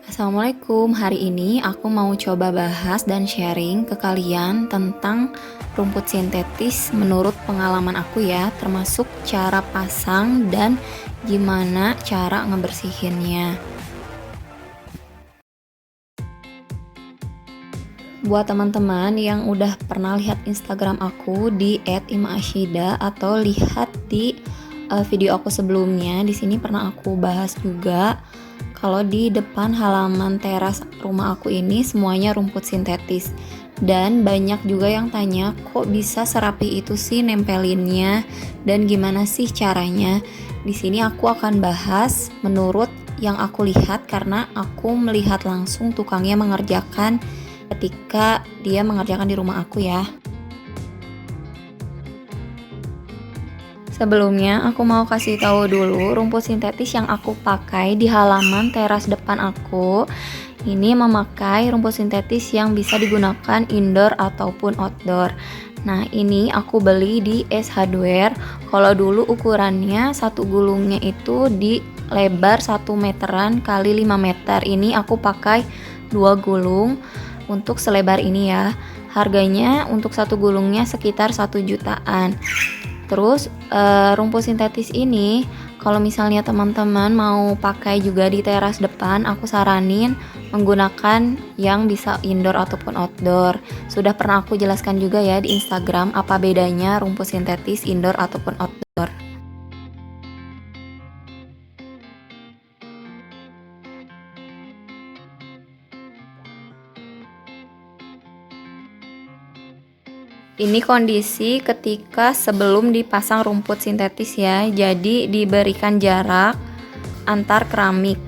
Assalamualaikum, hari ini aku mau coba bahas dan sharing ke kalian tentang rumput sintetis menurut pengalaman aku ya, termasuk cara pasang dan gimana cara ngebersihinnya. Buat teman-teman yang udah pernah lihat Instagram aku di @imaashida atau lihat di video aku sebelumnya, di sini pernah aku bahas juga kalau di depan halaman teras rumah aku ini semuanya rumput sintetis. Dan banyak juga yang tanya, kok bisa serapi itu sih nempelinnya dan gimana sih caranya? Di sini aku akan bahas menurut yang aku lihat karena aku melihat langsung tukangnya mengerjakan ketika dia mengerjakan di rumah aku ya. Sebelumnya aku mau kasih tahu dulu rumput sintetis yang aku pakai di halaman teras depan aku. Ini memakai rumput sintetis yang bisa digunakan indoor ataupun outdoor. Nah, ini aku beli di S Hardware. Kalau dulu ukurannya satu gulungnya itu di lebar 1 meteran kali 5 meter. Ini aku pakai 2 gulung untuk selebar ini ya. Harganya untuk satu gulungnya sekitar 1 jutaan. Terus rumput sintetis ini kalau misalnya teman-teman mau pakai juga di teras depan, aku saranin menggunakan yang bisa indoor ataupun outdoor. Sudah pernah aku jelaskan juga ya di Instagram apa bedanya rumput sintetis indoor ataupun outdoor. Ini kondisi ketika sebelum dipasang rumput sintetis ya. Jadi diberikan jarak antar keramik.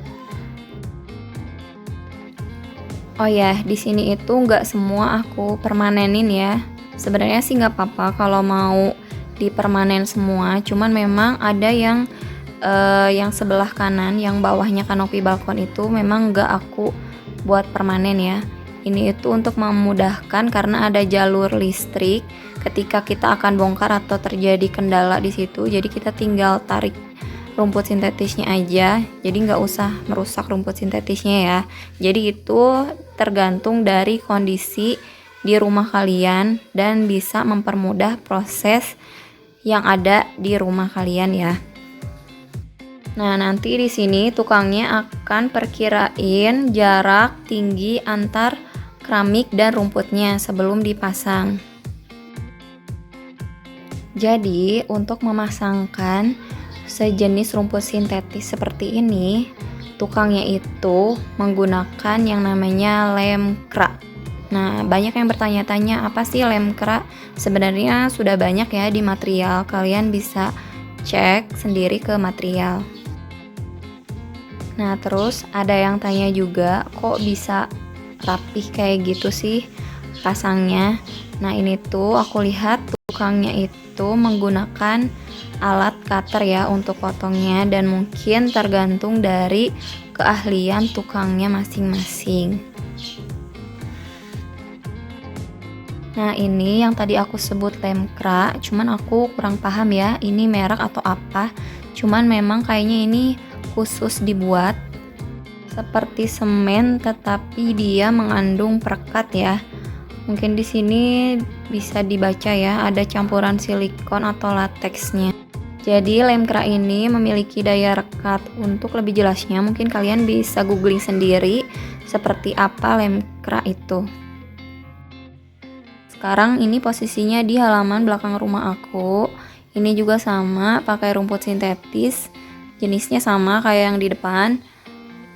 Oh ya, di sini itu nggak semua aku permanenin ya. Sebenarnya sih nggak apa-apa kalau mau dipermanen semua. Cuman memang ada yang sebelah kanan, yang bawahnya kanopi balkon itu memang nggak aku buat permanen ya. Ini itu untuk memudahkan karena ada jalur listrik ketika kita akan bongkar atau terjadi kendala di situ. Jadi kita tinggal tarik rumput sintetisnya aja. Jadi nggak usah merusak rumput sintetisnya ya. Jadi itu tergantung dari kondisi di rumah kalian dan bisa mempermudah proses yang ada di rumah kalian ya. Nah, nanti di sini tukangnya akan perkirain jarak tinggi antar keramik dan rumputnya sebelum dipasang. Jadi, untuk memasangkan sejenis rumput sintetis seperti ini, tukangnya itu menggunakan yang namanya lem kra. Nah, banyak yang bertanya-tanya apa sih lem kra? Sebenarnya sudah banyak ya di material, kalian bisa cek sendiri ke material. Nah, terus ada yang tanya juga, kok bisa rapih kayak gitu sih pasangnya. Nah, ini tuh aku lihat tukangnya itu menggunakan alat cutter ya untuk potongnya, dan mungkin tergantung dari keahlian tukangnya masing-masing. Nah, ini yang tadi aku sebut lemkra, cuman aku kurang paham ya ini merek atau apa. Cuman memang kayaknya ini khusus dibuat seperti semen, tetapi dia mengandung perekat ya. Mungkin di sini bisa dibaca ya, ada campuran silikon atau lateksnya. Jadi lem kera ini memiliki daya rekat. Untuk lebih jelasnya mungkin kalian bisa googling sendiri seperti apa lem kera itu. Sekarang ini posisinya di halaman belakang rumah aku. Ini juga sama, pakai rumput sintetis. Jenisnya sama kayak yang di depan.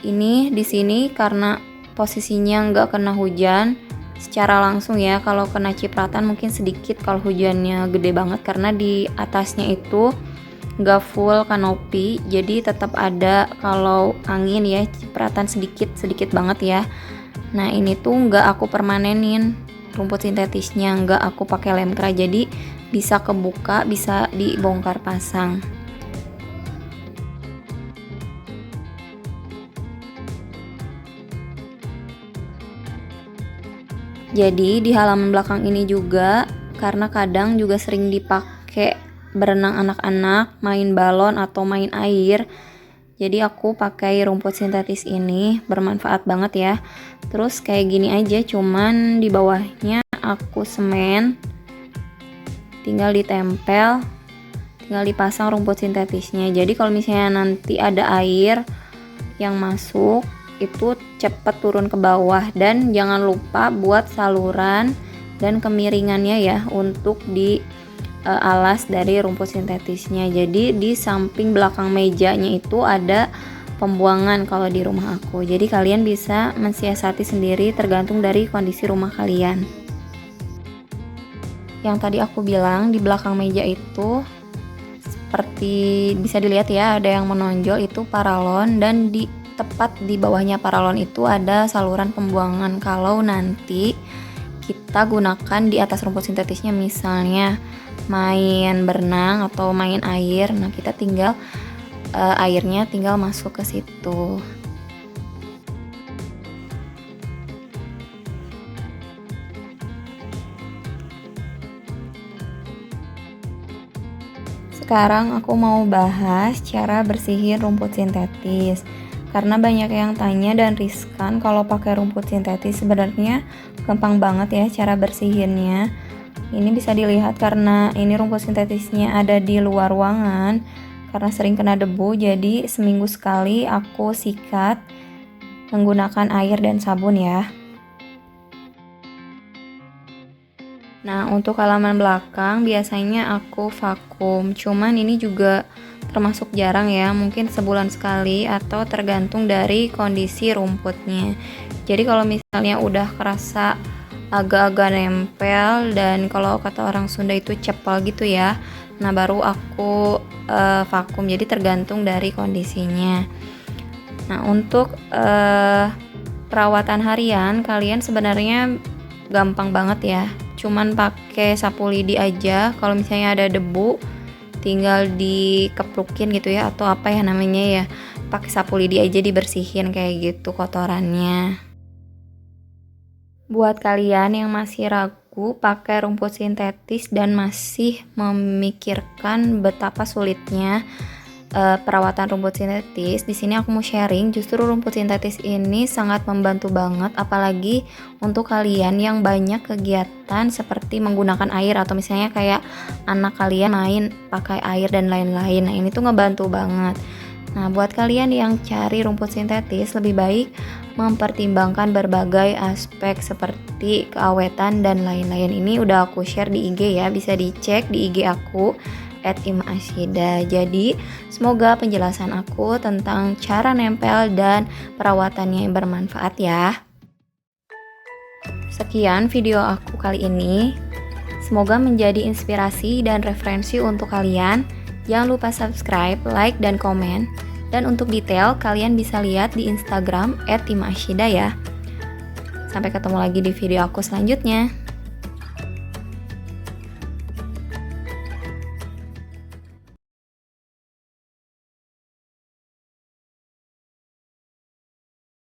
Ini di sini karena posisinya nggak kena hujan secara langsung ya. Kalau kena cipratan mungkin sedikit kalau hujannya gede banget, karena di atasnya itu nggak full kanopi, jadi tetap ada kalau angin ya cipratan sedikit banget ya. Nah, ini tuh nggak aku permanenin rumput sintetisnya, nggak aku pakai lem kera, jadi bisa kebuka, bisa dibongkar pasang. Jadi di halaman belakang ini juga, karena kadang juga sering dipakai berenang anak-anak, main balon atau main air. Jadi aku pakai rumput sintetis ini, bermanfaat banget ya. Terus kayak gini aja, cuman di bawahnya aku semen, tinggal ditempel, tinggal dipasang rumput sintetisnya. Jadi kalau misalnya nanti ada air yang masuk, itu cepat turun ke bawah. Dan jangan lupa buat saluran dan kemiringannya ya untuk di alas dari rumput sintetisnya. Jadi di samping belakang mejanya itu ada pembuangan kalau di rumah aku. Jadi kalian bisa mensiasati sendiri tergantung dari kondisi rumah kalian. Yang tadi aku bilang di belakang meja itu seperti bisa dilihat ya, ada yang menonjol itu paralon, dan di tepat di bawahnya paralon itu ada saluran pembuangan kalau nanti kita gunakan di atas rumput sintetisnya, misalnya main berenang atau main air. Nah, kita tinggal airnya tinggal masuk ke situ. Sekarang aku mau bahas cara bersihin rumput sintetis. Karena banyak yang tanya dan riskan kalau pakai rumput sintetis. Sebenarnya gampang banget ya cara bersihinnya. Ini bisa dilihat karena ini rumput sintetisnya ada di luar ruangan, karena sering kena debu, jadi seminggu sekali aku sikat menggunakan air dan sabun ya. Nah, untuk halaman belakang biasanya aku vakum, cuman ini juga termasuk jarang ya, mungkin sebulan sekali atau tergantung dari kondisi rumputnya. Jadi kalau misalnya udah kerasa agak-agak nempel dan kalau kata orang Sunda itu cepel gitu ya, nah baru aku vakum. Jadi tergantung dari kondisinya. Nah, untuk perawatan harian kalian sebenarnya gampang banget ya, cuman pakai sapu lidi aja. Kalau misalnya ada debu tinggal dikeplukin gitu ya, atau apa ya namanya ya, pakai sapu lidi aja dibersihin kayak gitu kotorannya. Buat kalian yang masih ragu pakai rumput sintetis dan masih memikirkan betapa sulitnya perawatan rumput sintetis, di sini aku mau sharing, justru rumput sintetis ini sangat membantu banget, apalagi untuk kalian yang banyak kegiatan seperti menggunakan air atau misalnya kayak anak kalian main pakai air dan lain-lain. Nah, ini tuh ngebantu banget. Nah, buat kalian yang cari rumput sintetis, lebih baik mempertimbangkan berbagai aspek seperti keawetan dan lain-lain. Ini udah aku share di IG ya, bisa dicek di IG aku @imashida. Jadi, semoga penjelasan aku tentang cara nempel dan perawatannya yang bermanfaat ya. Sekian video aku kali ini. Semoga menjadi inspirasi dan referensi untuk kalian. Jangan lupa subscribe, like, dan komen. Dan untuk detail, kalian bisa lihat di Instagram @imashida ya. Sampai ketemu lagi di video aku selanjutnya.